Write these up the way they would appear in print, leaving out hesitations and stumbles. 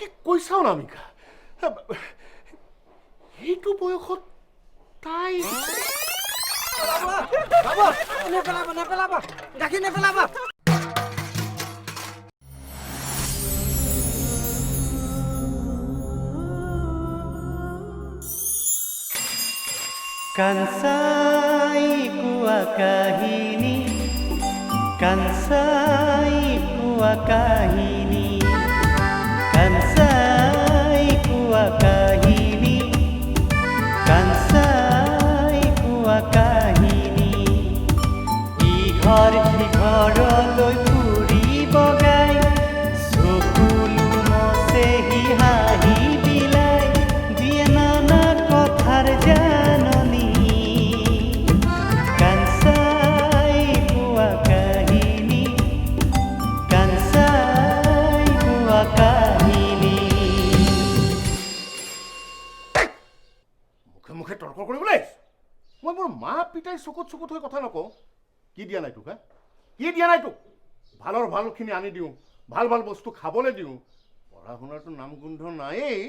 কি কৈছা অনামিকা এইটো বয়সত তাই নেপেলাবা গাখীৰ নেপেলাবা কাঞ্চাই কোৱা কাহিনী কাঞ্চাই কোৱা কাহিনী কাঞ্চাই কোৱা কাহিনী কাঞ্চাই কোৱা কাহিনী ইঘৰ সিঘৰলৈ ফুৰিব গাই চকুলো মচেহি হাঁহি বিলাই দিয়ে নানা কথাৰ জাননী কাঞ্চাই কোৱা কাহিনী কাঞ্চাই কোৱা কাহিনী মুখে মুখে তৰ্ক কৰিবলৈ মই মোৰ মা পিতাই চকুত চকুত হৈ কথা নকওঁ কি দিয়া নাই তোক হা কি দিয়া নাই তোক ভালৰ ভালখিনি আনি দিওঁ ভাল ভাল বস্তু খাবলৈ দিওঁ পঢ়া শুনাৰতো নাম গোন্ধ নায়েই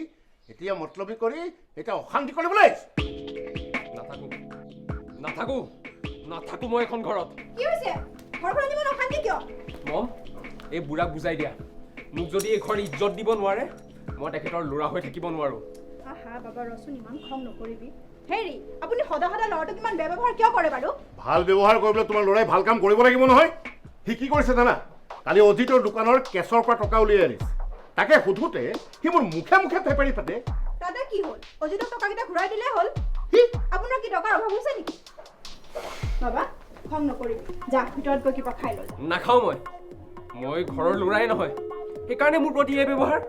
এতিয়া মতলবী কৰি এতিয়া অশান্তি কৰিবলৈ নাথাকো মই এখন ঘৰত কি হৈছে ঘৰখন ইমান অশান্তি কিয় মম এই বুঢ়াক বুজাই দিয়া মোক যদি এই ঘৰ ইজ্জত দিব নোৱাৰে মই তেখেতৰ ল'ৰা হৈ থাকিব নোৱাৰো আহা বাবা ৰচোন ইমান খং নকৰিবি হেৰি আপুনি সদায় সদায় ল'ৰাটোক ইমান বেয়া ব্যৱহাৰ কিয় কৰে বাৰু ভাল ব্যৱহাৰ কৰিবলৈ তোমাৰ ল'ৰাই ভাল কাম কৰিব লাগিব নহয় সি কি কৰিছে জানা কালি অজিতৰ দোকানৰ কেছৰ পৰা টকা উলিয়াই আনিছে তাকে সোধোতে সি মোৰ মুখে মুখে থেপেৰি পাতে দাদা কি হ'ল অজিতক টকাকেইটা ঘূৰাই দিলে হ'ল আপোনাৰ কি টকাৰ অভাৱ হৈছে নেকি বাবা খং নকৰিবি যা ভিতৰত গৈ কিবা খাই লৈ নাখাওঁ মই ঘৰৰ ল'ৰাই নহয় সেইকাৰণে মোৰ প্ৰতি এই ব্যৱহাৰ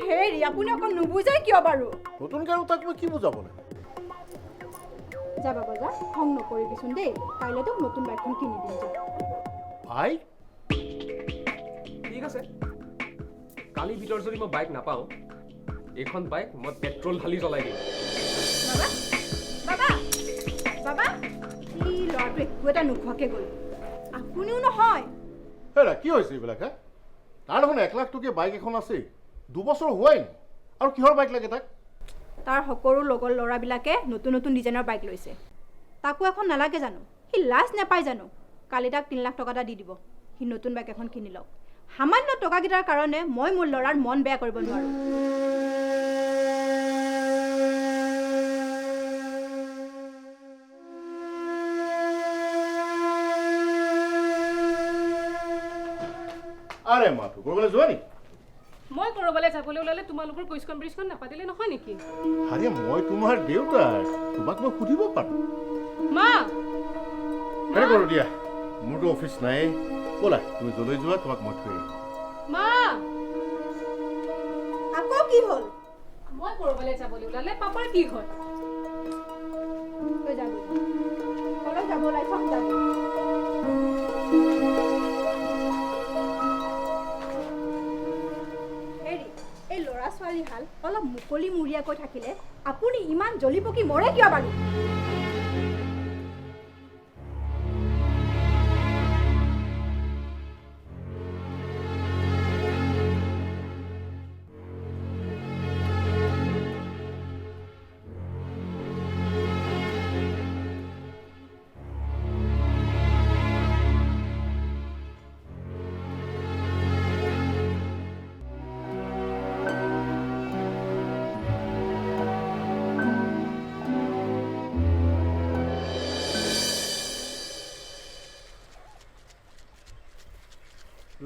হেৰি আপুনি অকণ নুবুজাই কিয় বাৰু নতুনকৈ আৰু তাক মই কি বুজাব লাগে যা বাবা যা খং নকৰিবিচোন দেই কাইলৈ তোক নতুন বাইকখন কিনি দিম যা ভাই ঠিক আছে কালি ভিতৰত যদি মই বাইক নাপাওঁ এইখন বাইক মই পেট্ৰল ঢালি জ্বলাই দিম বাবা বাবা বাবা ই ল'ৰাটো একো এটা নোখোৱাকৈ গ'ল আপুনিও নহয় হেৰা কি হৈছে এইবিলাক হা তাৰ দেখোন 1 লাখ টকীয়া বাইক এখন আছেই 2 বছৰ হোৱাই নাই আৰু কিহৰ বাইক লাগে তাক তাৰ সকলো লগৰ ল'ৰাবিলাকে নতুন নতুন ডিজাইনৰ বাইক লৈছে তাকো এখন নালাগে জানো সি লাজ নাপায় জানো কালি তাক 3 লাখ টকা এটা দি দিব সি নতুন বাইক এখন কিনি লওক সামান্য টকাকেইটাৰ কাৰণে মই মোৰ ল'ৰাৰ মন বেয়া কৰিব নোৱাৰোঁ আৰে মাথো ক'ৰবালৈ যোৱা নেকি মই কৰবালৈ যাবলৈ ওলালে তোমালোকৰ কুইজখন ব্ৰিজখন নাপাতিলে নহয় নেকি আৰে মই তোমাৰ দেউতাক তোমাক মই সুধিব পাৰোঁ মা আৰে কৰোঁ দিয়া মোৰতো অফিচ নাই ব'লা তুমি যলৈ যোৱা তোমাক মই থৈ আহিম মা আকৌ কি হ'ল মই কৰবালৈ যাবলৈ ওলালে পাপাৰ কি হয় তই যাব কলৈ যাব ওলাইছ যাব এই ল'ৰা ছোৱালী হাল অলপ মুকলি মুৰীয়াকৈ থাকিলে আপুনি ইমান জ্বলি পকি মৰে কিয় বাৰু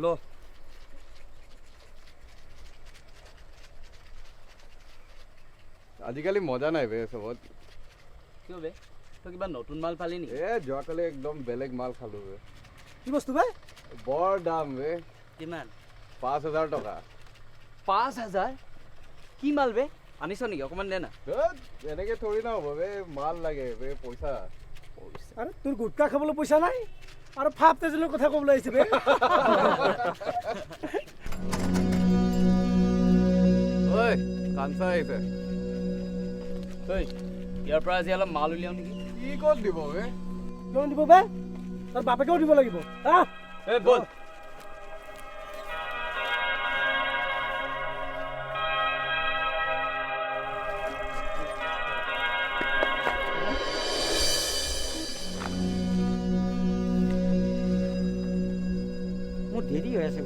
ল আজিকালি মজা নাই বে চবত কিয় বে তই কিবা নতুন মাল পালি নেকি যোৱাকালি একদম বেলেগ মাল খালো বে কি বস্তু বে বৰ দাম বে কিমান 5,000 টকা 5,000 কি মাল বে আনিছ নেকি অকণমান দে না এনেকে থৰি না হ'ব বে মাল লাগে বে পইচা আরে তোর গুটকা খাবলৈ পয়সা নাই আর ফাপ তেজলের কথা কবলৈ আহিছে বে ঐ কাঞ্চা আহিছে ঐ ইয়াৰ পৰা আজি অলপ মাল উলিয়াও নেকি কি ক'ত দিব বে লোন দিব বে তোর বাপেকেও দিব লাগিব আহ এই বল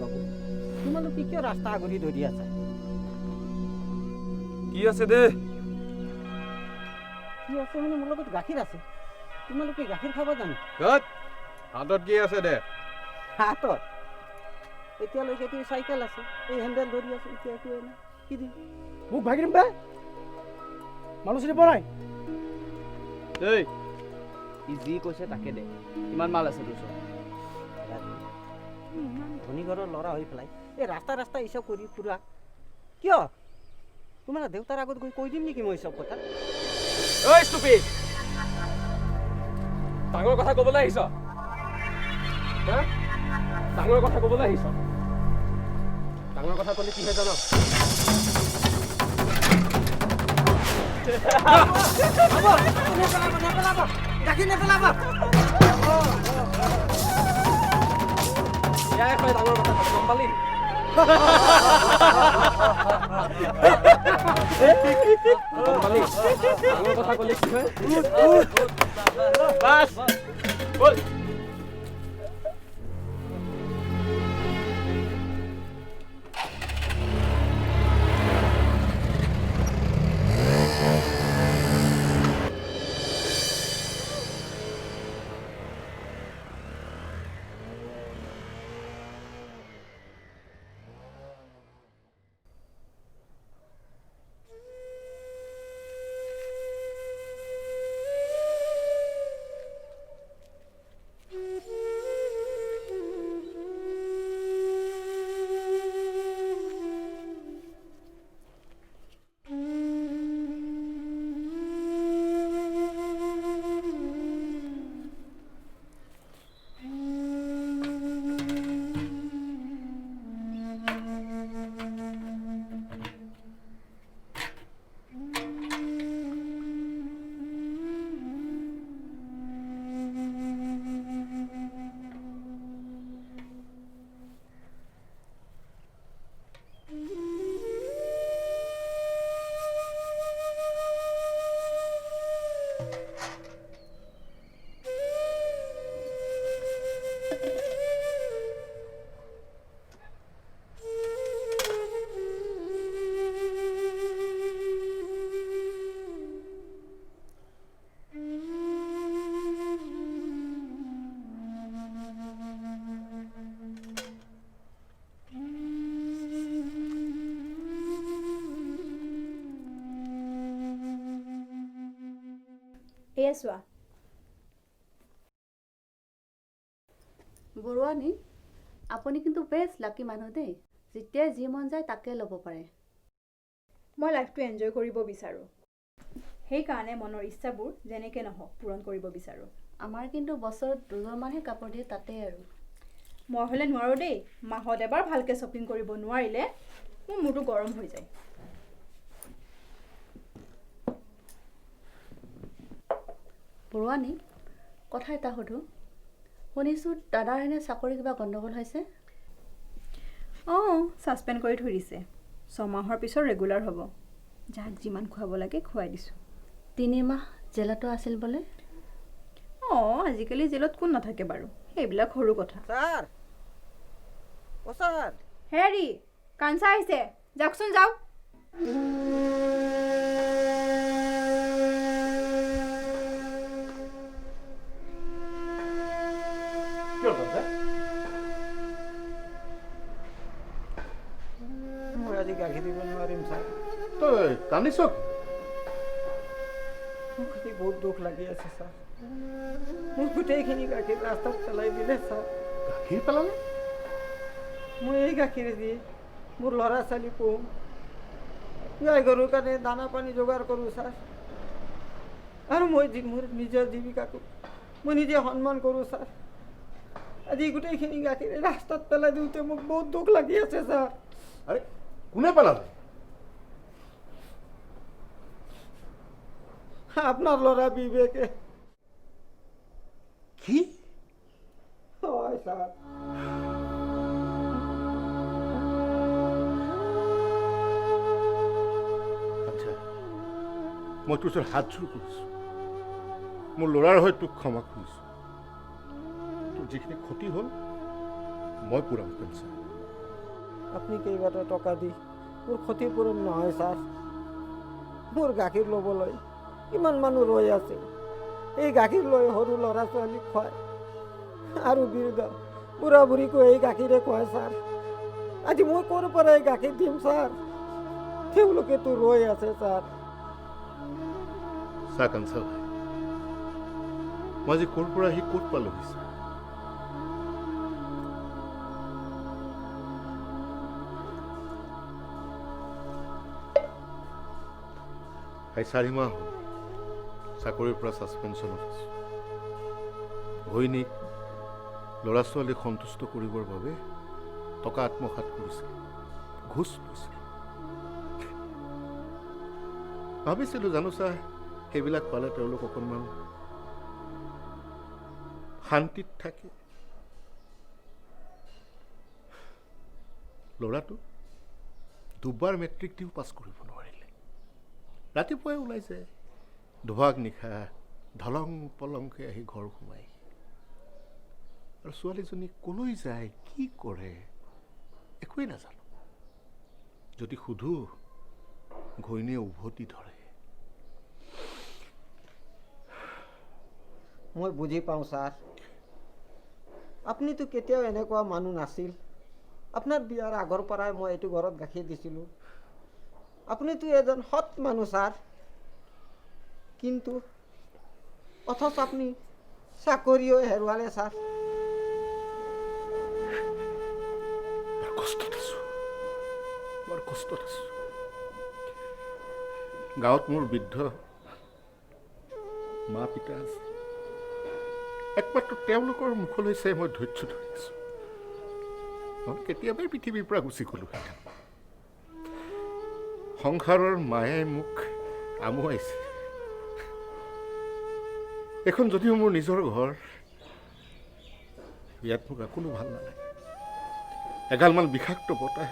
বাবু তোমালোকে কিয় ৰাস্তা আগৰি ধৰি আছা কি আছে দে কি আছে মানে মোৰ লগত গাখীৰ আছে তোমালোকে গাখীৰ খাবা জানো হাতত কি আছে দে হাতত এতিয়ালৈকে তোৰ চাইকেল আছে এই হেণ্ডেল ধৰি আছে এতিয়া একো নাই কি দিম মোক ভাগি দিম বে মানুহ চিনি পোৱা নাই এই ই যি কৈছে তাকে দে কিমান মাল আছে তোৰ ওচৰত ইমান ধনী ঘৰৰ ল'ৰা হৈ পেলাই এই ৰাস্তা ৰাস্তা এইচব কৰি ফুৰা কিয় তোমাৰ দেউতাৰ আগত গৈ কৈ দিম নেকি মই চব কথা ঐ ষ্টুপিড ডাঙৰ কথা ক'বলৈ আহিছ হা ডাঙৰ কথা ক'বলৈ আহিছ ডাঙৰ কথা ক'লে কিহে জান গাখীৰ নেপেলাব এয়াই হয় ডাঙৰ কথা গম পালি গম পালি ডাঙৰ কথা ক'লে কি হয় বাছ বল এয়া চোৱা বৰুৱানী আপুনি কিন্তু বেছ লাকি মানুহ দেই যেতিয়াই যি মন যায় তাকে ল'ব পাৰে মই লাইফটো এনজয় কৰিব বিচাৰোঁ সেইকাৰণে মনৰ ইচ্ছাবোৰ যেনেকৈ নহওক পূৰণ কৰিব বিচাৰোঁ আমাৰ কিন্তু বছৰত দুজনমানহে কাপোৰ দিয়ে তাতে আৰু মই হ'লে নোৱাৰোঁ দেই মাহত এবাৰ ভালকৈ শ্বপিং কৰিব নোৱাৰিলে মোৰ মূৰটো গৰম হৈ যায় বৰুৱানী কথা এটা সোধোঁ শুনিছোঁ দাদাৰ হেনে চাকৰি কিবা গণ্ডগোল হৈছে অঁ ছাছপেণ্ড কৰি থৈ দিছে 6 মাহৰ পিছত ৰেগুলাৰ হ'ব যাক যিমান খুৱাব লাগে খুৱাই দিছোঁ 3 মাহ জেলতো আছিল বোলে অঁ আজিকালি জেলত কোন নাথাকে বাৰু সেইবিলাক সৰু কথা ছাৰ অ ছাৰ হেৰি কাঞ্চা আহিছে যাওকচোন যাওক মই আজি গাখীৰ দিব নোৱাৰিম ছাৰ তই কান্দিছ মোক আজি বহুত দুখ লাগি আছে ছাৰ মোৰ গোটেইখিনি গাখীৰ ৰাস্তাত পেলাই দিলে ছাৰ গাখীৰ পেলালে মই এই গাখীৰেদি মোৰ ল'ৰা ছোৱালী পঢ়োঁ গাই গৰুৰ কাৰণে দানা পানী যোগাৰ কৰোঁ ছাৰ আৰু মই মোৰ নিজৰ জীৱিকাটো মই নিজে সন্মান কৰোঁ ছাৰ আজি গোটেইখিনি গাখীৰ ৰাস্তাত পেলাই দিওঁতে মোক বহুত দুখ লাগি আছে ছাৰ আৰে কোনে পেলালে আপোনাৰ ল'ৰা বিবেকে কি হয় ছাৰ আচ্ছা মই তোৰ ওচৰত হাত জোৰ কৰিছোঁ মোৰ ল'ৰাৰ হৈ তোক ক্ষমা খুজিছোঁ তোৰ যিখিনি ক্ষতি হ'ল মই পূৰাম পেঞ্চন আপুনি কেইবাটা টকা দি মোৰ ক্ষতিপূৰণ নহয় ছাৰ। মোৰ গাখীৰ ল'বলৈ কিমান মানুহ ৰৈ আছে। এই গাখীৰ লৈ সৰু ল'ৰা ছোৱালীক খুৱায় আৰু বৃদ্ধ বুঢ়া বুঢ়ীকো এই গাখীৰে খুৱায় ছাৰ। আজি মই ক'ৰ পৰা এই গাখীৰ দিম ছাৰ? তেওঁলোকেতো ৰৈ আছে ছাৰ। চা কাঞ্চা ভাই, মই আজি ক'ৰ পৰা আহি ক'ত পালোহি ছাৰ? এই 4 মাহ হ'ল চাকৰিৰ পৰা ছাছপেনশ্যনত আছোঁ। ঘৈণীক ল'ৰা ছোৱালীক সন্তুষ্ট কৰিবৰ বাবে টকা আত্মসাৎ কৰিছিল, ঘোচ লৈছিল। ভাবিছিলোঁ জানো ছাৰ, সেইবিলাক পালে তেওঁলোক অকণমান শান্তিত থাকে। ল'ৰাটো দুবাৰ মেট্ৰিক দিও পাছ কৰিব নোৱাৰিলে। ৰাতিপুৱাই ওলাইছে, ধোৱাক নিশা ধলং পলংকৈ আহি ঘৰ সোমাই। আৰু ছোৱালীজনী ক'লৈ যায়, কি কৰে একোৱেই নাজানো। যদি সোধো, ঘৈণীয়ে উভতি ধৰে। মই বুজি পাওঁ ছাৰ, আপুনিতো কেতিয়াও এনেকুৱা মানুহ নাছিল। আপোনাৰ বিয়াৰ আগৰ পৰাই মই এইটো ঘৰত গাখীৰ দিছিলোঁ। আপুনিতো এজন সৎ মানুহ ছাৰ। কিন্তু অথচ আপুনি চাকৰিও হেৰুৱালে ছাৰ। বৰ কষ্টত আছো। গাঁৱত মোৰ বৃদ্ধ মা পিতা আছে। একমাত্ৰ তেওঁলোকৰ মুখলৈ চাই মই ধৈৰ্য ধৰি আছো। মই কেতিয়াবাই পৃথিৱীৰ পৰা গুচি গ'লো। সংসাৰৰ মায়ে মোক আমুৱাইছে। এখন যদিও মোৰ নিজৰ ঘৰ, ইয়াত মোক কোনো ভাল নালাগে। এগালমান বিষাক্ত বতাহ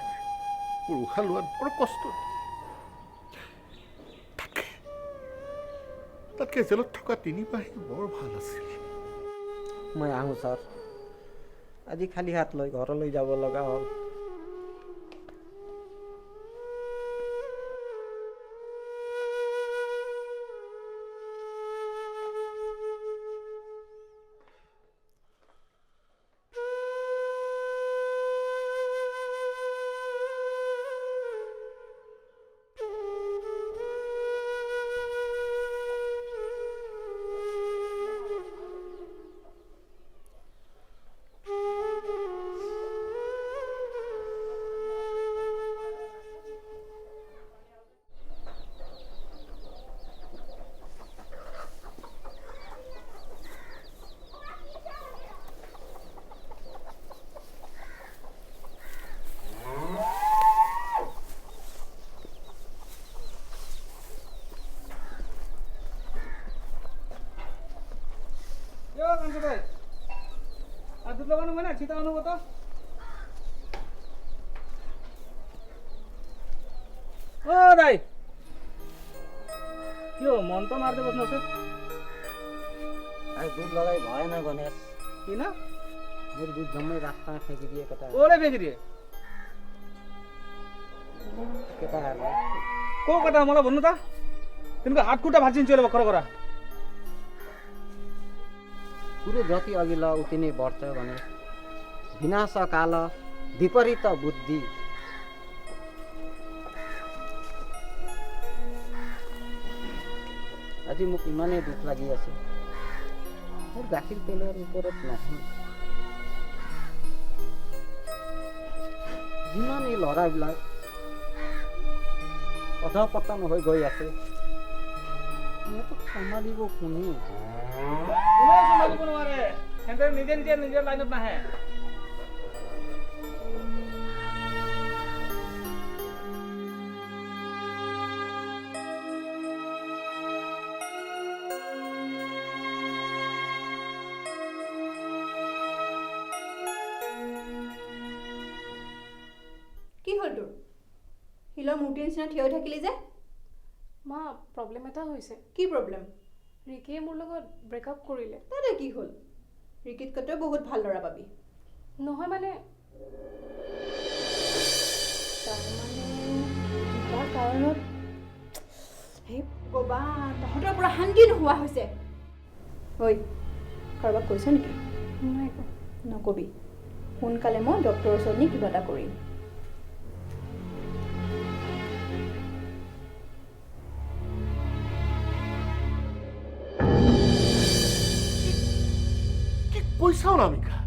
মোৰ উশাহ লোৱাত বৰ কষ্ট। তাতকৈ জেলত থকা 3 মাহে বৰ ভাল আছিল। মই আহোঁ ছাৰ। আজি খালী হাত লৈ ঘৰলৈ যাব লগা হ'ল। দাই কিয় মনটো মারতে বসে আছে? আর দুধ লগাই ভয় না গণেশ। কি না মোর দুধ জমাই রাস্তা ফেঁকে দিয়ে কেটা ওরে বেঁকে দিয়ে কেটা হারবে। কো কথা मला भन्नु त? तिनको हात खुट्टा भाँचिन्छ अहिले भर्खर गरा। कुरो जति अघि ल उति नै बढ्छ भने विनाश काल विपरीत बुद्धि। আজি মোক ইমানেই দুখ লাগি আছে, মোৰ গাখীৰ তেলৰ ওপৰত নহয়। যিমান এই ল'ৰাবিলাক অধপতন হৈ গৈ আছে, সিহঁতক চম্ভালিব কোনে? কোনে চম্ভালিব নোৱাৰে, সিহঁতে নিজে নিজে নিজৰ লাইনত নাহে। কি হ'ল তোৰ? শিলৰ মূৰ্তিৰ নিচিনা থিয় হৈ থাকিলি যে? মা প্ৰব্লেম এটা হৈছে। কি প্ৰব্লেম? ৰিকিয়ে মোৰ লগত ব্ৰেকআপ কৰিলে। তাতে কি হ'ল? ৰিকিতকৈ তই বহুত ভাল ল'ৰা পাবি। নহয় মানে সময়ত হে ভগৱান তহঁতৰ পৰা শান্তি নোহোৱা হৈছে ঐ কাৰোবাক কৈছ নেকি নাই কোৱা। নকবি সোনকালে মই ডক্টৰৰ ওচৰত নি কিবা এটা কৰিম কি কৈছা অনামিকা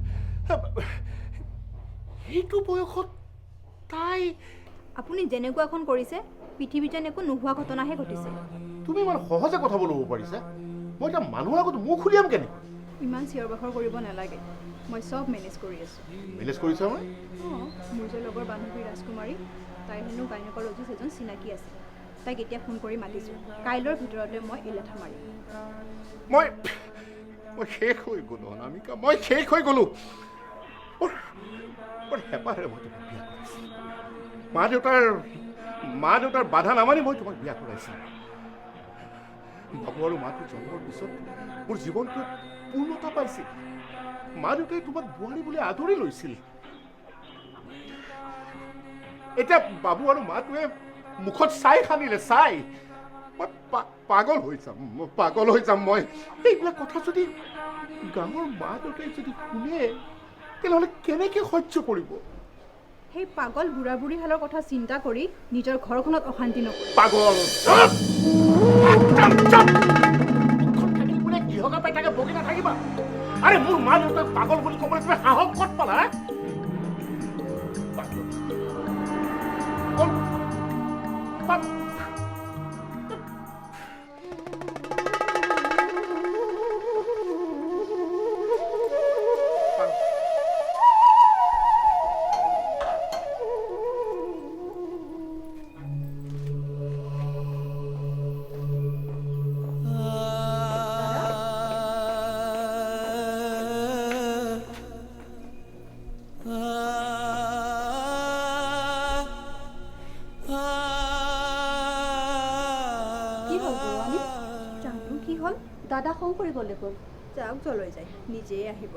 সেইটো বয়সত তাই আপুনি যেনেকুৱাখন কৰিছে পৃথিৱীত যেন একো নোহোৱা ঘটনাহে ঘটিছে তুমি ইমান সহজে কথাবোৰ ল'ব পাৰিছা মই এতিয়া মানুহৰ আগত মুখ খুলিয়াম কেনেকৈ ইমান চিঞৰ বাখৰ কৰিব নালাগে মই চব মেনেজ কৰি আছোঁ মেনেজ কৰিছা মই অঁ মোৰ যে লগৰ বান্ধৱী ৰাজকুমাৰী তাইৰ হেনো গাইনকলজিষ্ট এজন চিনাকি আছে তাইক এতিয়া ফোন কৰি মাতিছোঁ কাইলৈৰ ভিতৰতে মই এই লেঠা মাৰিম মই শেষ হৈ গ'লো অনামিকা মই শেষ হৈ গ'লো বৰ হেঁপাহেৰে মই তোমাক বিয়া কৰাইছিলোঁ মা দেউতাৰ বাধা নামানি মই তোমাক বিয়া কৰাইছিলোঁ বাবু আৰু মাটো জন্মৰ পিছত মোৰ জীৱনটো পূৰ্ণতা পাইছিল মা দেউতাই তোমাক বোৱাৰী বুলি আদৰি লৈছিল এতিয়া বাবু আৰু মাটোৱে মুখত ছাই সানিলে ছাই মই পাগল হৈ যাম মই এইবিলাক কথা যদি গাঁৱৰ মা দেউতাই যদি শুনে তেনেহ'লে কেনেকৈ সহ্য কৰিব সেই পাগল বুঢ়া বুঢ়ী হালৰ কথা চিন্তা কৰি নিজৰ ঘৰখনত অশান্তি নকৰে পাগল কিহকা পাই থাকে বগি নাথাকিবা আৰে মোৰ মা দেউতাক পাগল বুলি ক'বলৈ তুমি সাহস ক'ত পালা দাদা খং কৰি গ'লে গ'ল যাওক জলৈ যায় নিজেই আহিব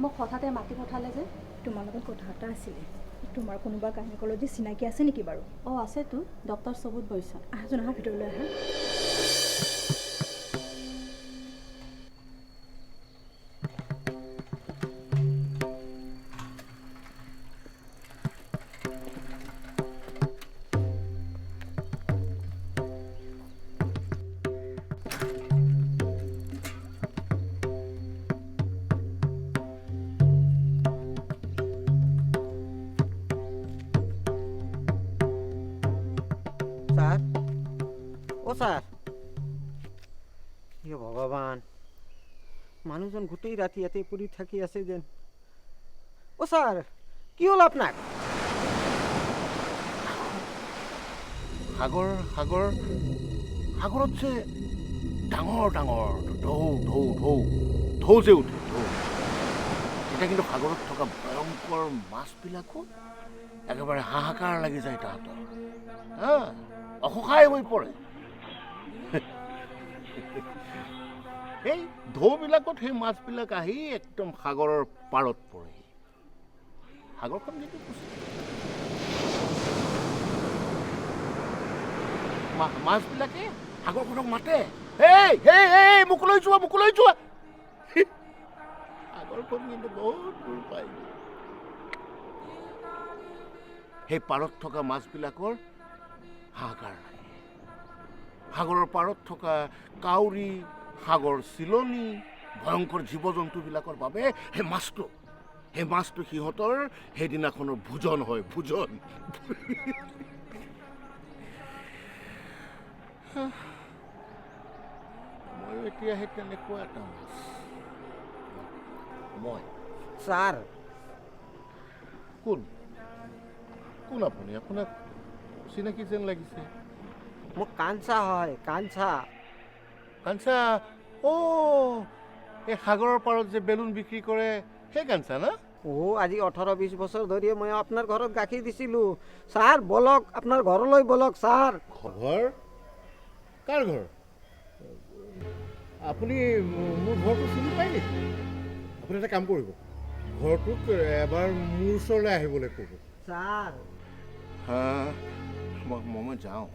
মোক হঠাতে মাতি পঠালে যে তোমাৰ লগত কথা এটা আছিলে তোমাৰ কোনোবা গাইনকলজিষ্ট চিনাকি আছে নেকি বাৰু অঁ আছেতো ডক্টৰ সবুত বৈশ্য আহাচোন আহা ভিতৰলৈ আহা স্যাৰ ও স্যাৰ হে ভগৱান মানুহজন গোটেই ৰাতি ইয়াতে পৰি থাকি আছে যেন ও স্যাৰ কি হ'ল আপোনাক সাগৰত যে ডাঙৰ ঢৌ যে উঠে এতিয়া কিন্তু সাগৰত থকা ভয়ংকৰ মাছবিলাকো একেবাৰে হাহাকাৰ লাগি যায় তাহাঁতৰ অসহায় হৈ পৰে এই ঢৌবিলাকত সেই মাছবিলাক আহি একদম সাগৰৰ পাৰত পৰে সাগৰখন কিন্তু মাছবিলাকে সাগৰখনক মাতে মোক লৈ যোৱা সাগৰখন কিন্তু বহুত দূৰ পাই সেই পাৰত থকা মাছবিলাকৰ হাহাকাৰ লাগে সাগৰৰ পাৰত থকা কাউৰী সাগৰ চিলনী ভয়ংকৰ জীৱ জন্তুবিলাকৰ বাবে সেই মাছটো সিহঁতৰ সেইদিনাখনৰ ভোজন হয় মই এতিয়া সেই তেনেকুৱা এটা মাছ মই স্যার কোন আপুনি আপোনাক চিনাকি যেন লাগিছে মোক কাঞ্চা হয় কাঞ্চা এই সাগৰৰ পাৰত যে বেলুন বিক্ৰী কৰে সেই কাঞ্চা না আজি 18-20 বছৰ ধৰি মই আপোনাৰ ঘৰত গাখীৰ দিছিলোঁ স্যাৰ বলক আপোনাৰ ঘৰলৈ বলক স্যাৰ ঘৰ কাৰ ঘৰ আপুনি মোৰ ঘৰটো চিনি পায় নেকি আপুনি এটা কাম কৰিব ঘৰটোক এবাৰ মোৰ ওচৰলৈ আহিবলৈ ক'ব স্যাৰ মই যাওঁ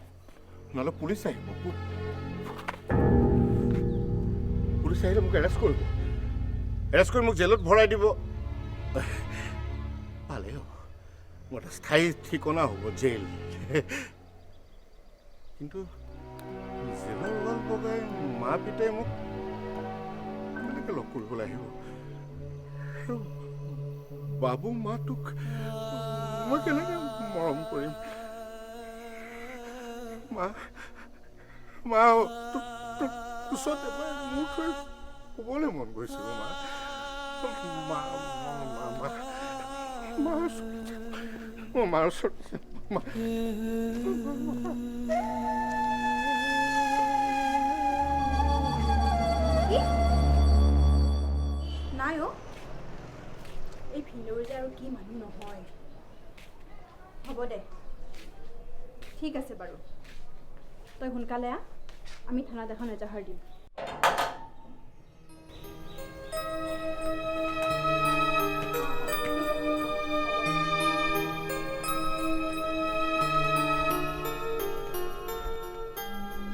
নহ'লে পুলিচ আহিব। পুলিচ আহিলে মোক এৰেষ্ট কৰিব। এৰেষ্ট কৰি মোক জেলত ভৰাই দিব। ভালেই হ'ব, মোৰ এটা স্থায়ী ঠিকনা হ'ব জেল। কিন্তু জেলৰ ৱাল বগাই মা পিতাই মোক কেনেকৈ লগ কৰিবলৈ আহিব? আৰু বাবু মাটোক মই কেনেকৈ মৰম কৰিম? মা মা ওচৰত এবাৰ মোৰ থৈ শুবলৈ মন গৈছিল। মা মোৰ মাৰ ওচৰত নাই অ', এই ভিনদেউৰ যে আৰু কি মানুহ নহয়। হ'ব দে, ঠিক আছে বাৰু, তই সোনকালে আহ, আমি থানাত এখন এজাহাৰ দিম।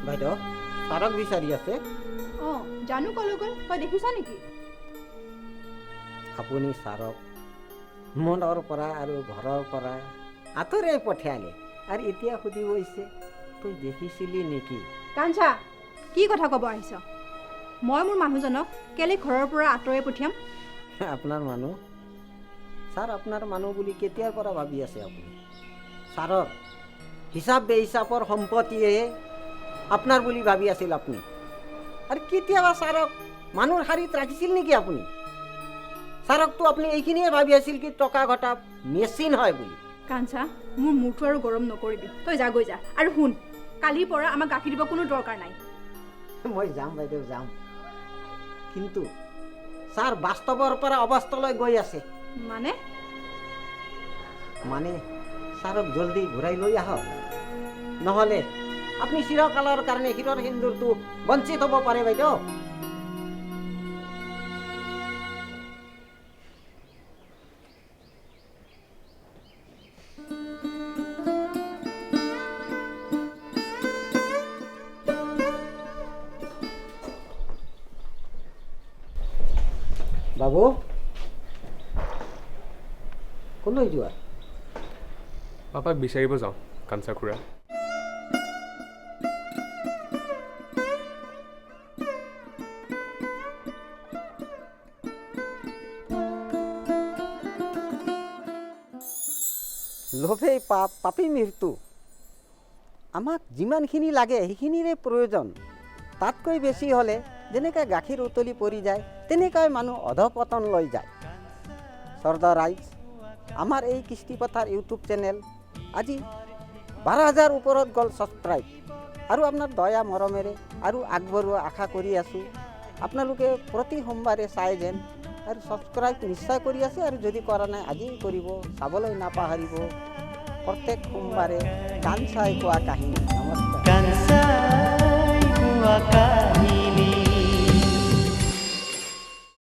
বাইদেউ ছাৰক বিচাৰি আছে। অঁ, জানো কলৈ গ'ল, তই দেখিছ নেকি? আপুনি ছাৰক মনৰ পৰা আৰু ঘৰৰ পৰা আঁতৰাই পঠিয়ালে আৰু এতিয়া সুধিব হৈছে তই দেখিছিলি নেকি? কাঞ্চা, কি কথা ক'ব আহিছ? মই মোৰ মানুহজনক কেলে ঘৰৰ পৰা আঁতৰাই পঠিয়াম? আপোনাৰ মানুহ? ছাৰ আপোনাৰ মানুহ বুলি কেতিয়াৰ পৰা ভাবি আছে আপুনি? ছাৰৰ হিচাপ বেহিচাপৰ সম্পত্তিয়ে আপোনাৰ বুলি ভাবি আছিল আপুনি। আৰু কেতিয়াবা ছাৰক মানুহৰ শাৰীত ৰাখিছিল নেকি আপুনি? ছাৰকতো আপুনি এইখিনিয়ে ভাবি আছিল কি টকা ঘটা মেচিন হয় বুলি। কাঞ্চা, মোৰ মূৰটো আৰু গৰম নকৰিবি, তই যা গৈ যা। আৰু শুন, কালিৰ পৰা আমাক গাখীৰ দিব কোনো দৰকাৰ নাই। মই যাম বাইদেউ, যাম, কিন্তু ছাৰ বাস্তৱৰ পৰা অবাস্তৱলৈ গৈ আছে। মানে ছাৰক জলদি ঘূৰাই লৈ আহক, নহ'লে আপুনি চিৰকালৰ কাৰণে হীৰৰ সিন্দুৰটো বঞ্চিত হ'ব পাৰে বাইদেউ। বাবু ক'লৈ যোৱা? পাপাক বিচাৰিব যাওঁ, কাঞ্চা খুৰা। লোভেই পাপ, পাপী মৃত্যু। আমাক যিমানখিনি লাগে সেইখিনিৰে প্ৰয়োজন। তাতকৈ বেছি হ'লে যেনেকৈ গাখীৰ উতলি পৰি যায় তেনেকৈ মানুহ অধপতন লৈ যায়। চৰ্দাৰ ৰাইজ, আমাৰ এই কৃষ্টিপথাৰ ইউটিউব চেনেল আজি 12,000 ওপৰত গ'ল ছাবস্ক্ৰাইব। আৰু আপোনাৰ দয়া মৰমেৰে আৰু আগবঢ়োৱা আশা কৰি আছোঁ। আপোনালোকে প্ৰতি সোমবাৰে চাই যেন আৰু ছাবস্ক্ৰাইব নিশ্চয় কৰি আছে, আৰু যদি কৰা নাই আজিয়ে কৰিব। চাবলৈ নাপাহৰিব প্ৰত্যেক সোমবাৰে কাঞ্চাই কোৱা কাহিনী। নমস্কাৰ। কাঞ্চাই কোৱা কাহিনী।